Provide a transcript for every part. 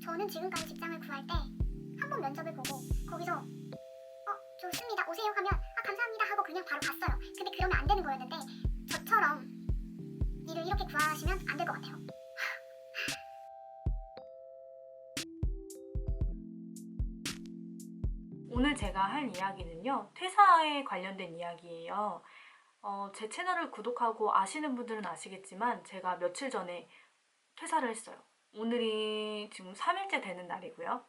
저는 지금까지 직장을 구할 때 한 번 면접을 보고 거기서 좋습니다 오세요 하면 감사합니다 하고 그냥 바로 갔어요. 근데 그러면 안 되는 거였는데 저처럼 일을 이렇게 구하시면 안 될 것 같아요. 오늘 제가 할 이야기는요, 퇴사에 관련된 이야기예요. 제 채널을 구독하고 아시는 분들은 아시겠지만 제가 며칠 전에 퇴사를 했어요. 오늘이 지금 3일째 되는 날이고요.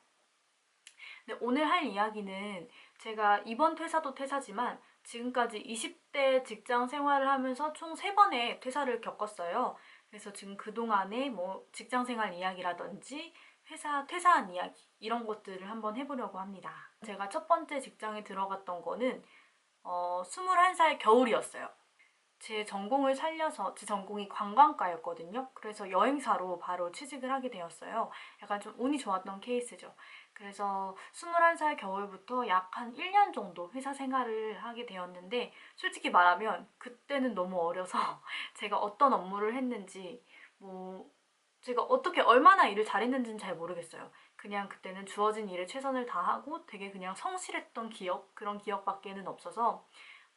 근데 오늘 할 이야기는 제가 이번 퇴사도 퇴사지만 지금까지 20대 직장 생활을 하면서 총 3번의 퇴사를 겪었어요. 그래서 지금 그동안의 뭐 직장 생활 이야기라든지 회사 퇴사한 이야기 이런 것들을 한번 해보려고 합니다. 제가 첫 번째 직장에 들어갔던 거는 21살 겨울이었어요. 제 전공을 살려서, 제 전공이 관광과였거든요. 그래서 여행사로 바로 취직을 하게 되었어요. 약간 좀 운이 좋았던 케이스죠. 그래서 21살 겨울부터 약 한 1년 정도 회사 생활을 하게 되었는데, 솔직히 말하면 그때는 너무 어려서 제가 어떤 업무를 했는지, 뭐 제가 어떻게 얼마나 일을 잘했는지는 잘 모르겠어요. 그냥 그때는 주어진 일에 최선을 다하고 되게 그냥 성실했던 기억, 그런 기억밖에는 없어서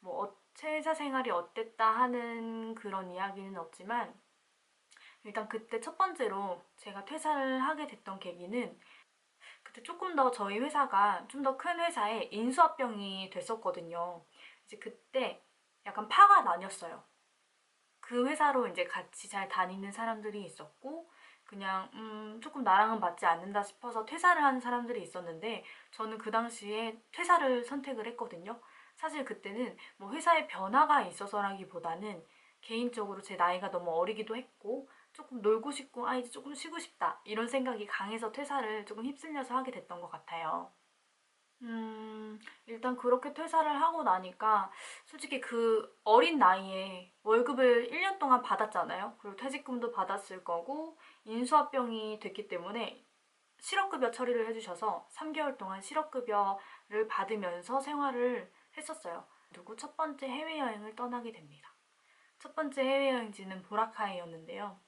뭐 회사 생활이 어땠다 하는 그런 이야기는 없지만, 일단 그때 첫 번째로 제가 퇴사를 하게 됐던 계기는, 그때 조금 더 저희 회사가 좀 더 큰 회사에 인수합병이 됐었거든요. 이제 그때 약간 파가 나뉘었어요. 그 회사로 이제 같이 잘 다니는 사람들이 있었고, 그냥 조금 나랑은 맞지 않는다 싶어서 퇴사를 하는 사람들이 있었는데, 저는 그 당시에 퇴사를 선택을 했거든요. 사실 그때는 뭐 회사에 변화가 있어서라기보다는 개인적으로 제 나이가 너무 어리기도 했고 조금 놀고 싶고 이제 조금 쉬고 싶다 이런 생각이 강해서 퇴사를 조금 휩쓸려서 하게 됐던 것 같아요. 일단 그렇게 퇴사를 하고 나니까 솔직히 그 어린 나이에 월급을 1년 동안 받았잖아요. 그리고 퇴직금도 받았을 거고 인수합병이 됐기 때문에 실업급여 처리를 해주셔서 3개월 동안 실업급여를 받으면서 생활을 했었어요. 그리고 첫 번째 해외여행을 떠나게 됩니다. 첫 번째 해외여행지는 보라카이였는데요.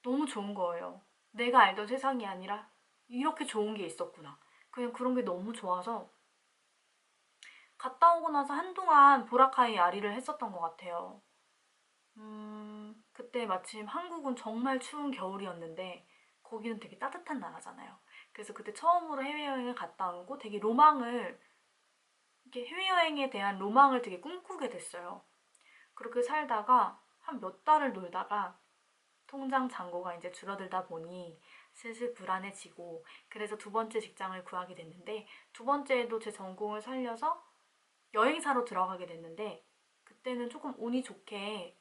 너무 좋은 거예요. 내가 알던 세상이 아니라 이렇게 좋은 게 있었구나. 그냥 그런 게 너무 좋아서 갔다 오고 나서 한동안 보라카이 아리를 했었던 것 같아요. 그때 마침 한국은 정말 추운 겨울이었는데 거기는 되게 따뜻한 나라잖아요. 그래서 그때 처음으로 해외여행을 갔다 오고 되게 로망을, 이렇게 해외여행에 대한 로망을 되게 꿈꾸게 됐어요. 그렇게 살다가 한 몇 달을 놀다가 통장 잔고가 이제 줄어들다 보니 슬슬 불안해지고, 그래서 두 번째 직장을 구하게 됐는데, 두 번째에도 제 전공을 살려서 여행사로 들어가게 됐는데, 그때는 조금 운이 좋게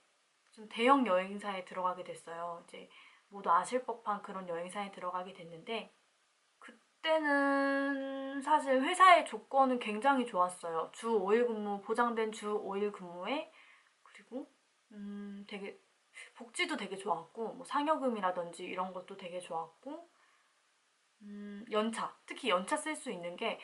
좀 대형 여행사에 들어가게 됐어요. 이제 모두 아실 법한 그런 여행사에 들어가게 됐는데, 그때는 사실 회사의 조건은 굉장히 좋았어요. 주 5일 근무, 보장된 주 5일 근무에, 그리고 되게 복지도 되게 좋았고, 뭐 상여금이라든지 이런 것도 되게 좋았고, 연차, 특히 연차 쓸 수 있는 게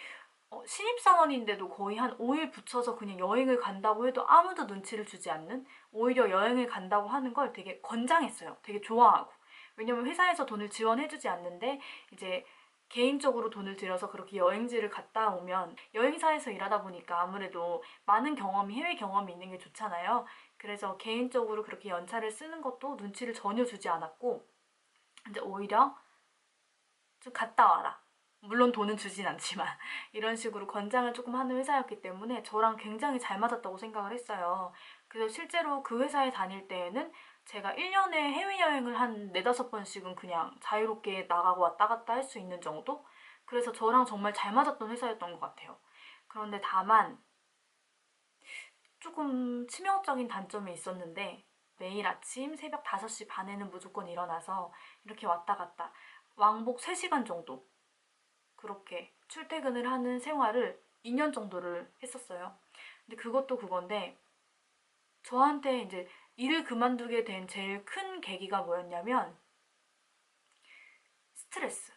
신입사원인데도 거의 한 5일 붙여서 그냥 여행을 간다고 해도 아무도 눈치를 주지 않는, 오히려 여행을 간다고 하는 걸 되게 권장했어요. 되게 좋아하고. 왜냐면 회사에서 돈을 지원해주지 않는데 이제 개인적으로 돈을 들여서 그렇게 여행지를 갔다 오면, 여행사에서 일하다 보니까 아무래도 많은 경험이, 해외 경험이 있는 게 좋잖아요. 그래서 개인적으로 그렇게 연차를 쓰는 것도 눈치를 전혀 주지 않았고, 이제 오히려 좀 갔다 와라, 물론 돈은 주진 않지만 이런 식으로 권장을 조금 하는 회사였기 때문에 저랑 굉장히 잘 맞았다고 생각을 했어요. 그래서 실제로 그 회사에 다닐 때에는 제가 1년에 해외여행을 한 4~5번씩은 그냥 자유롭게 나가고 왔다 갔다 할 수 있는 정도? 그래서 저랑 정말 잘 맞았던 회사였던 것 같아요. 그런데 다만 조금 치명적인 단점이 있었는데, 매일 아침 새벽 5시 반에는 무조건 일어나서 이렇게 왔다 갔다 왕복 3시간 정도 그렇게 출퇴근을 하는 생활을 2년 정도를 했었어요. 근데 그것도 그건데, 저한테 이제 일을 그만두게 된 제일 큰 계기가 뭐였냐면 스트레스.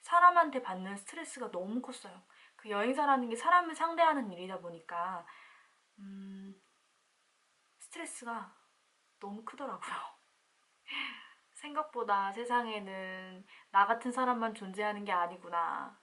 사람한테 받는 스트레스가 너무 컸어요. 그 여행사라는 게 사람을 상대하는 일이다 보니까 스트레스가 너무 크더라고요. 생각보다 세상에는 나 같은 사람만 존재하는 게 아니구나.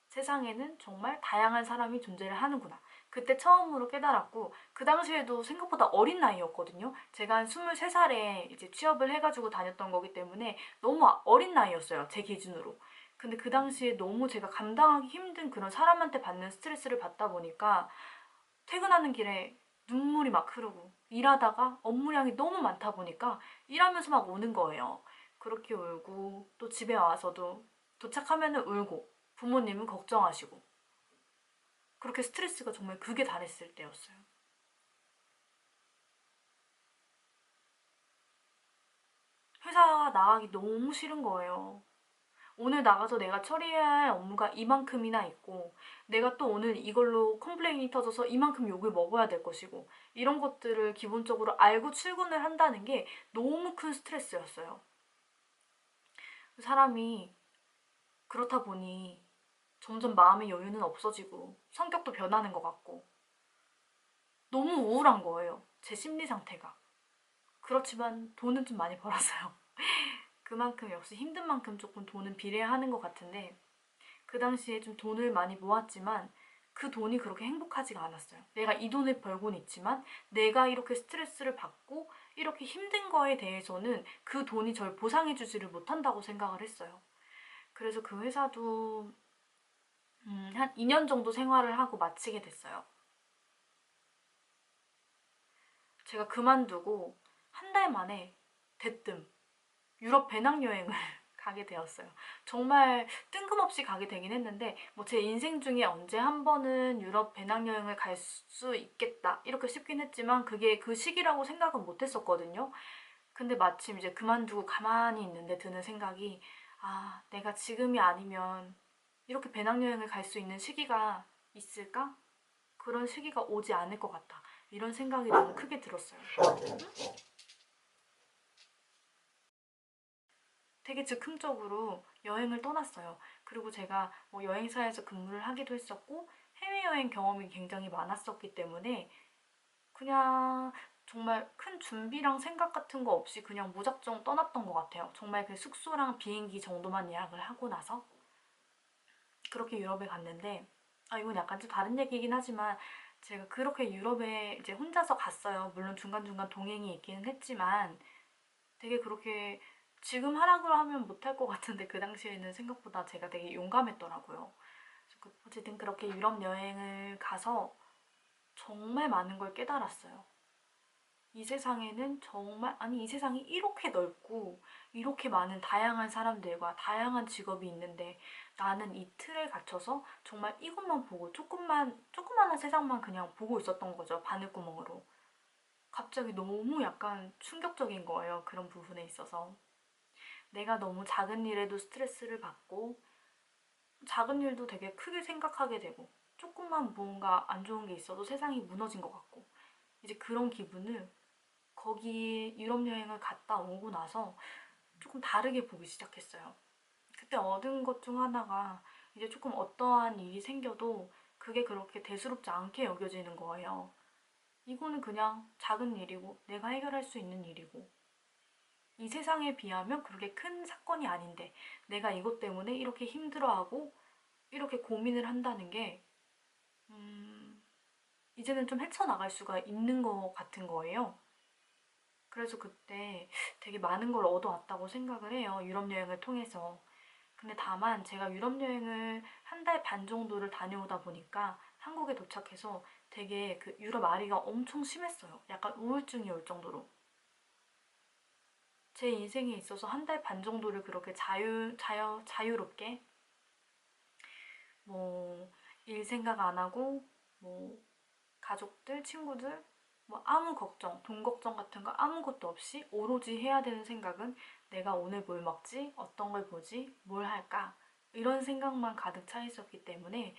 세상에는 정말 다양한 사람이 존재를 하는구나. 그때 처음으로 깨달았고, 그 당시에도 생각보다 어린 나이였거든요. 제가 한 23살에 이제 취업을 해가지고 다녔던 거기 때문에 너무 어린 나이였어요. 제 기준으로. 근데 그 당시에 너무 제가 감당하기 힘든 그런 사람한테 받는 스트레스를 받다 보니까 퇴근하는 길에 눈물이 막 흐르고 일하다가 업무량이 너무 많다 보니까 일하면서 막 우는 거예요. 그렇게 울고 또 집에 와서도 도착하면은 울고 부모님은 걱정하시고 그렇게 스트레스가 정말 극에 달했을 때였어요. 회사 나가기 너무 싫은 거예요. 오늘 나가서 내가 처리해야 할 업무가 이만큼이나 있고 내가 또 오늘 이걸로 컴플레인이 터져서 이만큼 욕을 먹어야 될 것이고 이런 것들을 기본적으로 알고 출근을 한다는 게 너무 큰 스트레스였어요. 사람이 그렇다 보니 점점 마음의 여유는 없어지고 성격도 변하는 것 같고 너무 우울한 거예요. 제 심리 상태가. 그렇지만 돈은 좀 많이 벌었어요. 그만큼 역시 힘든 만큼 조금 돈은 비례하는 것 같은데 그 당시에 좀 돈을 많이 모았지만 그 돈이 그렇게 행복하지가 않았어요. 내가 이 돈을 벌고는 있지만 내가 이렇게 스트레스를 받고 이렇게 힘든 거에 대해서는 그 돈이 절 보상해주지를 못한다고 생각을 했어요. 그래서 그 회사도 한 2년 정도 생활을 하고 마치게 됐어요. 제가 그만두고 한 달 만에 대뜸 유럽 배낭여행을 가게 되었어요. 정말 뜬금없이 가게 되긴 했는데 뭐 제 인생 중에 언제 한 번은 유럽 배낭여행을 갈 수 있겠다 이렇게 싶긴 했지만 그게 그 시기라고 생각은 못 했었거든요. 근데 마침 이제 그만두고 가만히 있는데 드는 생각이 아, 내가 지금이 아니면 이렇게 배낭여행을 갈 수 있는 시기가 있을까? 그런 시기가 오지 않을 것 같다. 이런 생각이 너무 크게 들었어요. 되게 즉흥적으로 여행을 떠났어요. 그리고 제가 뭐 여행사에서 근무를 하기도 했었고 해외여행 경험이 굉장히 많았었기 때문에 그냥 정말 큰 준비랑 생각 같은 거 없이 그냥 무작정 떠났던 것 같아요. 정말 그 숙소랑 비행기 정도만 예약을 하고 나서 그렇게 유럽에 갔는데 아 이건 약간 좀 다른 얘기긴 하지만 제가 그렇게 유럽에 이제 혼자서 갔어요. 물론 중간중간 동행이 있기는 했지만 되게 그렇게 지금 하라고 하면 못할 것 같은데 그 당시에는 생각보다 제가 되게 용감했더라고요. 어쨌든 그렇게 유럽 여행을 가서 정말 많은 걸 깨달았어요. 이 세상에는 정말 아니 이 세상이 이렇게 넓고 이렇게 많은 다양한 사람들과 다양한 직업이 있는데 나는 이 틀에 갇혀서 정말 이것만 보고 조그마한 세상만 그냥 보고 있었던 거죠. 바늘구멍으로. 갑자기 너무 약간 충격적인 거예요. 그런 부분에 있어서. 내가 너무 작은 일에도 스트레스를 받고 작은 일도 되게 크게 생각하게 되고 조금만 뭔가 안 좋은 게 있어도 세상이 무너진 것 같고 이제 그런 기분을 거기 유럽 여행을 갔다 오고 나서 조금 다르게 보기 시작했어요. 그때 얻은 것 중 하나가 이제 조금 어떠한 일이 생겨도 그게 그렇게 대수롭지 않게 여겨지는 거예요. 이거는 그냥 작은 일이고 내가 해결할 수 있는 일이고 이 세상에 비하면 그렇게 큰 사건이 아닌데 내가 이것 때문에 이렇게 힘들어하고 이렇게 고민을 한다는 게 이제는 좀 헤쳐나갈 수가 있는 것 같은 거예요. 그래서 그때 되게 많은 걸 얻어왔다고 생각을 해요. 유럽 여행을 통해서. 근데 다만 제가 유럽 여행을 한 달 반 정도를 다녀오다 보니까 한국에 도착해서 되게 그 유럽 아리가 엄청 심했어요. 약간 우울증이 올 정도로. 제 인생에 있어서 한 달 반 정도를 그렇게 자유롭게 뭐 일 생각 안 하고 뭐 가족들, 친구들 뭐 아무 걱정, 돈 걱정 같은 거 아무것도 없이 오로지 해야 되는 생각은 내가 오늘 뭘 먹지, 어떤 걸 보지, 뭘 할까 이런 생각만 가득 차 있었기 때문에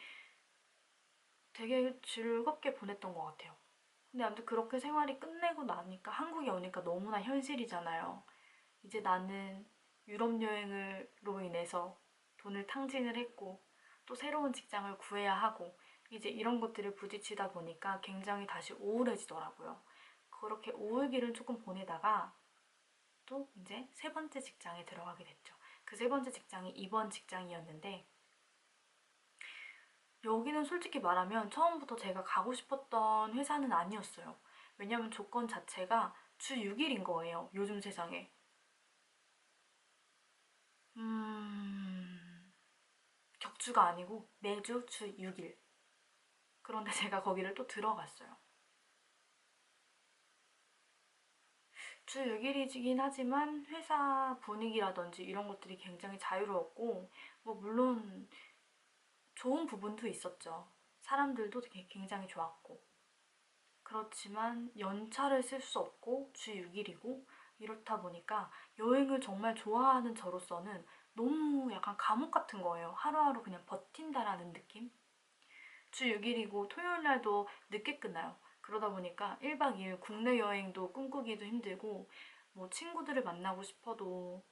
되게 즐겁게 보냈던 것 같아요. 근데 아무튼 그렇게 생활이 끝내고 나니까 한국에 오니까 너무나 현실이잖아요. 이제 나는 유럽 여행으로 인해서 돈을 탕진을 했고 또 새로운 직장을 구해야 하고 이제 이런 것들을 부딪히다 보니까 굉장히 다시 우울해지더라고요. 그렇게 우울기를 조금 보내다가 또 이제 세 번째 직장에 들어가게 됐죠. 그 세 번째 직장이 이번 직장이었는데, 여기는 솔직히 말하면 처음부터 제가 가고 싶었던 회사는 아니었어요. 왜냐면 조건 자체가 주 6일인 거예요. 요즘 세상에. 격주가 아니고 매주 주 6일. 그런데 제가 거기를 또 들어갔어요. 주 6일이긴 하지만 회사 분위기라든지 이런 것들이 굉장히 자유로웠고, 뭐 물론 좋은 부분도 있었죠. 사람들도 되게 굉장히 좋았고. 그렇지만 연차를 쓸 수 없고 주 6일이고 이렇다 보니까 여행을 정말 좋아하는 저로서는 너무 약간 감옥 같은 거예요. 하루하루 그냥 버틴다라는 느낌? 주 6일이고 토요일 날도 늦게 끝나요. 그러다 보니까 1박 2일 국내 여행도 꿈꾸기도 힘들고, 뭐 친구들을 만나고 싶어도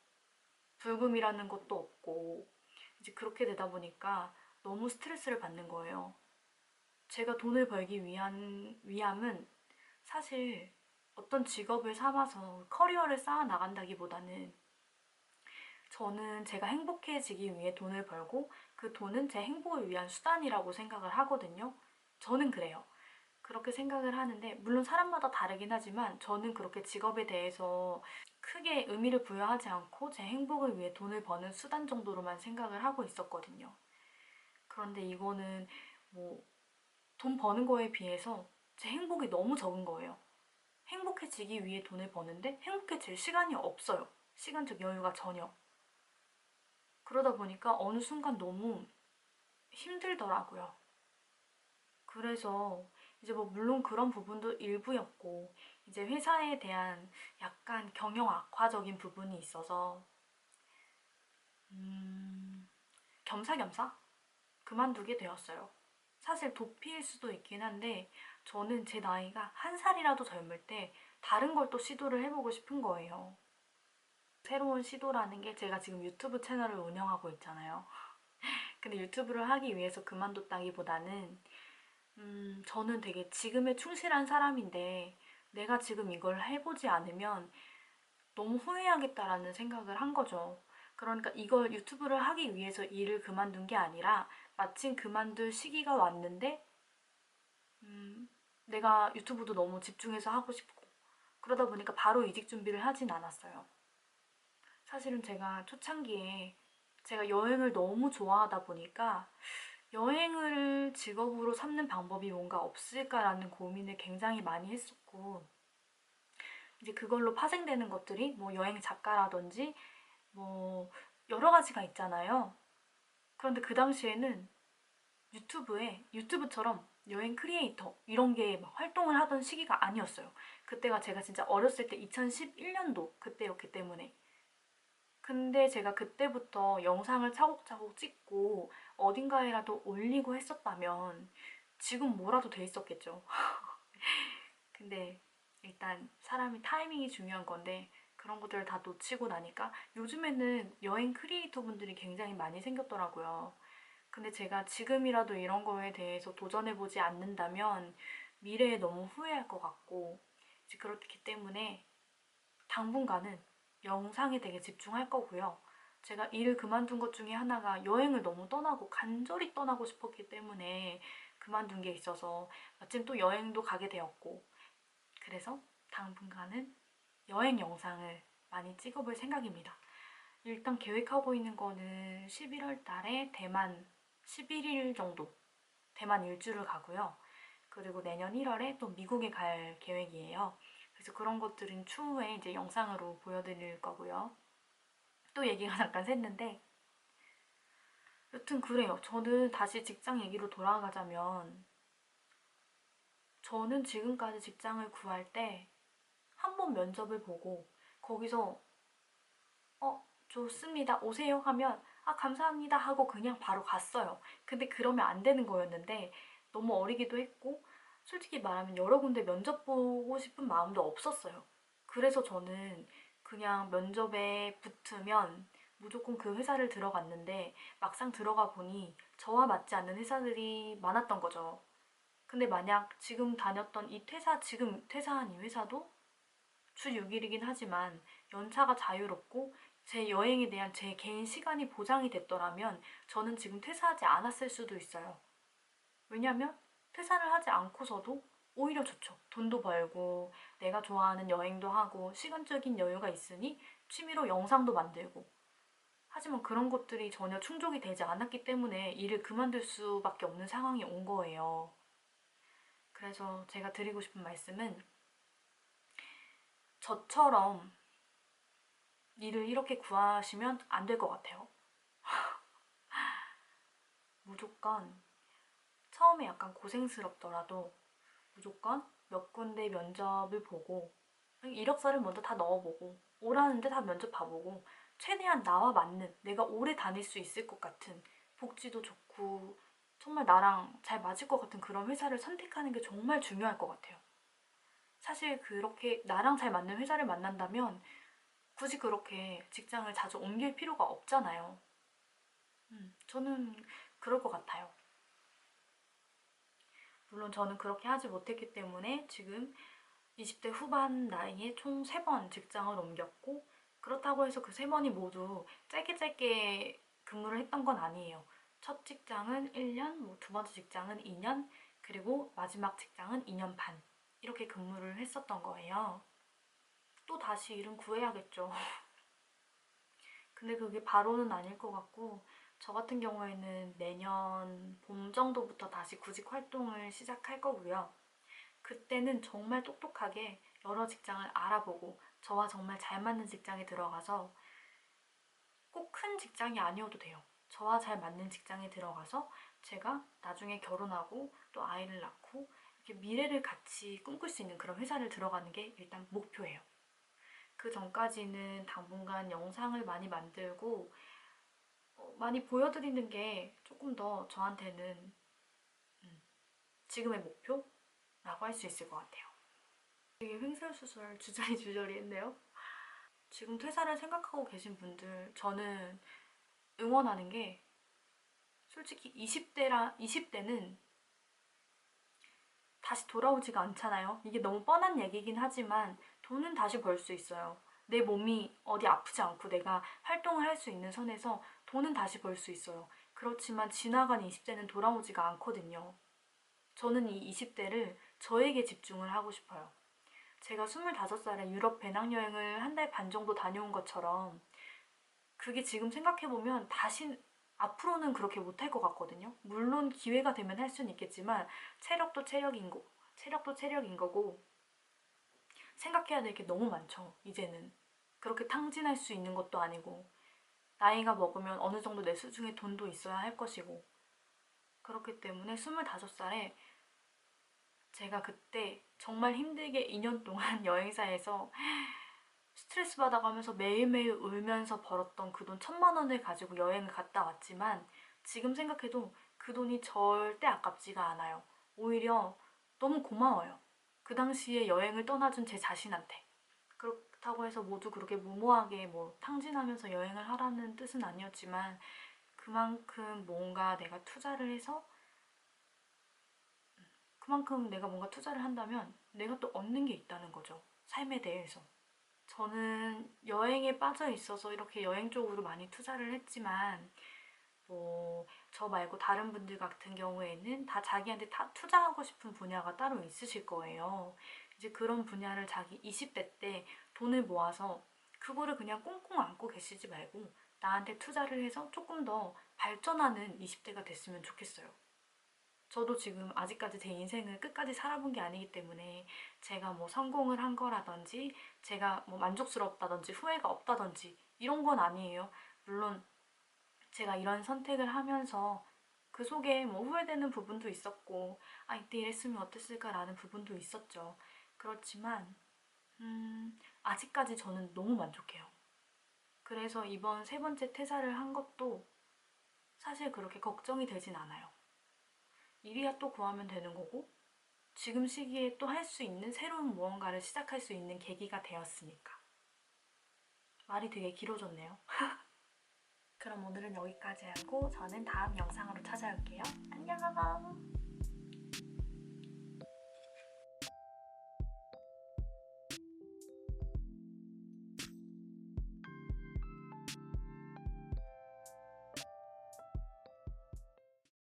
불금이라는 것도 없고, 이제 그렇게 되다 보니까 너무 스트레스를 받는 거예요. 제가 돈을 벌기 위함은 사실 어떤 직업을 삼아서 커리어를 쌓아 나간다기보다는, 저는 제가 행복해지기 위해 돈을 벌고 그 돈은 제 행복을 위한 수단이라고 생각을 하거든요. 저는 그래요. 그렇게 생각을 하는데, 물론 사람마다 다르긴 하지만 저는 그렇게 직업에 대해서 크게 의미를 부여하지 않고 제 행복을 위해 돈을 버는 수단 정도로만 생각을 하고 있었거든요. 그런데 이거는 뭐 돈 버는 거에 비해서 제 행복이 너무 적은 거예요. 행복해지기 위해 돈을 버는데 행복해질 시간이 없어요. 시간적 여유가 전혀. 그러다 보니까 어느 순간 너무 힘들더라고요. 그래서 이제 뭐 물론 그런 부분도 일부였고, 이제 회사에 대한 약간 경영 악화적인 부분이 있어서 겸사겸사 그만두게 되었어요. 사실 도피일 수도 있긴 한데, 저는 제 나이가 한 살이라도 젊을 때 다른 걸 또 시도를 해보고 싶은 거예요. 새로운 시도라는 게, 제가 지금 유튜브 채널을 운영하고 있잖아요. 근데 유튜브를 하기 위해서 그만뒀다기보다는 저는 되게 지금에 충실한 사람인데 내가 지금 이걸 해보지 않으면 너무 후회하겠다라는 생각을 한 거죠. 그러니까 이걸 유튜브를 하기 위해서 일을 그만둔 게 아니라, 마침 그만둘 시기가 왔는데 내가 유튜브도 너무 집중해서 하고 싶고, 그러다 보니까 바로 이직 준비를 하진 않았어요. 사실은 제가 초창기에 제가 여행을 너무 좋아하다 보니까 여행을 직업으로 삼는 방법이 뭔가 없을까라는 고민을 굉장히 많이 했었고, 이제 그걸로 파생되는 것들이 뭐 여행 작가라든지 뭐 여러 가지가 있잖아요. 그런데 그 당시에는 유튜브처럼 여행 크리에이터 이런 게 막 활동을 하던 시기가 아니었어요. 그때가 제가 진짜 어렸을 때 2011년도 그때였기 때문에. 근데 제가 그때부터 영상을 차곡차곡 찍고 어딘가에라도 올리고 했었다면 지금 뭐라도 돼 있었겠죠. 근데 일단 사람이 타이밍이 중요한 건데, 그런 것들을 다 놓치고 나니까 요즘에는 여행 크리에이터 분들이 굉장히 많이 생겼더라고요. 근데 제가 지금이라도 이런 거에 대해서 도전해보지 않는다면 미래에 너무 후회할 것 같고, 이제 그렇기 때문에 당분간은 영상에 되게 집중할 거고요. 제가 일을 그만둔 것 중에 하나가 여행을 너무 떠나고 간절히 떠나고 싶었기 때문에 그만둔 게 있어서, 마침 또 여행도 가게 되었고, 그래서 당분간은 여행 영상을 많이 찍어볼 생각입니다. 일단 계획하고 있는 거는 11월 달에 대만 11일 정도, 대만 일주를 가고요. 그리고 내년 1월에 또 미국에 갈 계획이에요. 그래서 그런 것들은 추후에 이제 영상으로 보여드릴 거고요. 또 얘기가 잠깐 샜는데, 여튼 그래요. 저는 다시 직장 얘기로 돌아가자면, 저는 지금까지 직장을 구할 때 한 번 면접을 보고 거기서 좋습니다, 오세요 하면 감사합니다 하고 그냥 바로 갔어요. 근데 그러면 안 되는 거였는데, 너무 어리기도 했고 솔직히 말하면 여러 군데 면접 보고 싶은 마음도 없었어요. 그래서 저는 그냥 면접에 붙으면 무조건 그 회사를 들어갔는데, 막상 들어가 보니 저와 맞지 않는 회사들이 많았던 거죠. 근데 만약 지금 다녔던 지금 퇴사한 이 회사도 주 6일이긴 하지만 연차가 자유롭고 제 여행에 대한 제 개인 시간이 보장이 됐더라면 저는 지금 퇴사하지 않았을 수도 있어요. 왜냐면 퇴사를 하지 않고서도 오히려 좋죠. 돈도 벌고 내가 좋아하는 여행도 하고 시간적인 여유가 있으니 취미로 영상도 만들고. 하지만 그런 것들이 전혀 충족이 되지 않았기 때문에 일을 그만둘 수밖에 없는 상황이 온 거예요. 그래서 제가 드리고 싶은 말씀은 저처럼 일을 이렇게 구하시면 안 될 것 같아요. 무조건 처음에 약간 고생스럽더라도 무조건 몇 군데 면접을 보고 이력서를 먼저 다 넣어보고 오라는데 다 면접 봐보고 최대한 나와 맞는 내가 오래 다닐 수 있을 것 같은 복지도 좋고 정말 나랑 잘 맞을 것 같은 그런 회사를 선택하는 게 정말 중요할 것 같아요. 사실 그렇게 나랑 잘 맞는 회사를 만난다면 굳이 그렇게 직장을 자주 옮길 필요가 없잖아요. 저는 그럴 것 같아요. 물론 저는 그렇게 하지 못했기 때문에 지금 20대 후반 나이에 총 3번 직장을 옮겼고 그렇다고 해서 그 3번이 모두 짧게 근무를 했던 건 아니에요. 첫 직장은 1년, 두 번째 직장은 2년, 그리고 마지막 직장은 2년 반 이렇게 근무를 했었던 거예요. 또 다시 일은 구해야겠죠. 근데 그게 바로는 아닐 것 같고 저 같은 경우에는 내년 봄 정도부터 다시 구직 활동을 시작할 거고요. 그때는 정말 똑똑하게 여러 직장을 알아보고 저와 정말 잘 맞는 직장에 들어가서 꼭 큰 직장이 아니어도 돼요. 저와 잘 맞는 직장에 들어가서 제가 나중에 결혼하고 또 아이를 낳고 이렇게 미래를 같이 꿈꿀 수 있는 그런 회사를 들어가는 게 일단 목표예요. 그 전까지는 당분간 영상을 많이 만들고 많이 보여드리는 게 조금 더 저한테는 지금의 목표라고 할 수 있을 것 같아요. 되게 횡설수설 주저리 했네요. 지금 퇴사를 생각하고 계신 분들 저는 응원하는 게 솔직히 20대는 다시 돌아오지가 않잖아요. 이게 너무 뻔한 얘기긴 하지만 돈은 다시 벌 수 있어요. 내 몸이 어디 아프지 않고 내가 활동을 할 수 있는 선에서 돈은 다시 벌 수 있어요. 그렇지만 지나간 20대는 돌아오지가 않거든요. 저는 이 20대를 저에게 집중을 하고 싶어요. 제가 25살에 유럽 배낭여행을 한 달 반 정도 다녀온 것처럼 그게 지금 생각해보면 다시 앞으로는 그렇게 못할 것 같거든요. 물론 기회가 되면 할 수는 있겠지만 체력도 체력인 거고 생각해야 될 게 너무 많죠. 이제는 그렇게 탕진할 수 있는 것도 아니고 나이가 먹으면 어느 정도 내 수중에 돈도 있어야 할 것이고 그렇기 때문에 25살에 제가 그때 정말 힘들게 2년 동안 여행사에서 스트레스 받아가면서 매일매일 울면서 벌었던 그 돈 1,000만 원을 가지고 여행을 갔다 왔지만 지금 생각해도 그 돈이 절대 아깝지가 않아요. 오히려 너무 고마워요. 그 당시에 여행을 떠나준 제 자신한테. 그렇다고 해서 모두 그렇게 무모하게 뭐 탕진하면서 여행을 하라는 뜻은 아니었지만 그만큼 뭔가 내가 투자를 해서 그만큼 내가 뭔가 투자를 한다면 내가 또 얻는 게 있다는 거죠. 삶에 대해서. 저는 여행에 빠져 있어서 이렇게 여행 쪽으로 많이 투자를 했지만 뭐 저 말고 다른 분들 같은 경우에는 다 자기한테 다 투자하고 싶은 분야가 따로 있으실 거예요. 이제 그런 분야를 자기 20대 때 돈을 모아서 그거를 그냥 꽁꽁 안고 계시지 말고 나한테 투자를 해서 조금 더 발전하는 20대가 됐으면 좋겠어요. 저도 지금 아직까지 제 인생을 끝까지 살아본 게 아니기 때문에 제가 뭐 성공을 한 거라든지 제가 뭐 만족스럽다든지 후회가 없다든지 이런 건 아니에요. 물론 제가 이런 선택을 하면서 그 속에 뭐 후회되는 부분도 있었고 아 이때 이랬으면 어땠을까라는 부분도 있었죠. 그렇지만 아직까지 저는 너무 만족해요. 그래서 이번 3번째 퇴사를 한 것도 사실 그렇게 걱정이 되진 않아요. 일이야 또 구하면 되는 거고 지금 시기에 또 할 수 있는 새로운 무언가를 시작할 수 있는 계기가 되었으니까. 말이 되게 길어졌네요. 그럼 오늘은 여기까지 하고 저는 다음 영상으로 찾아올게요. 안녕!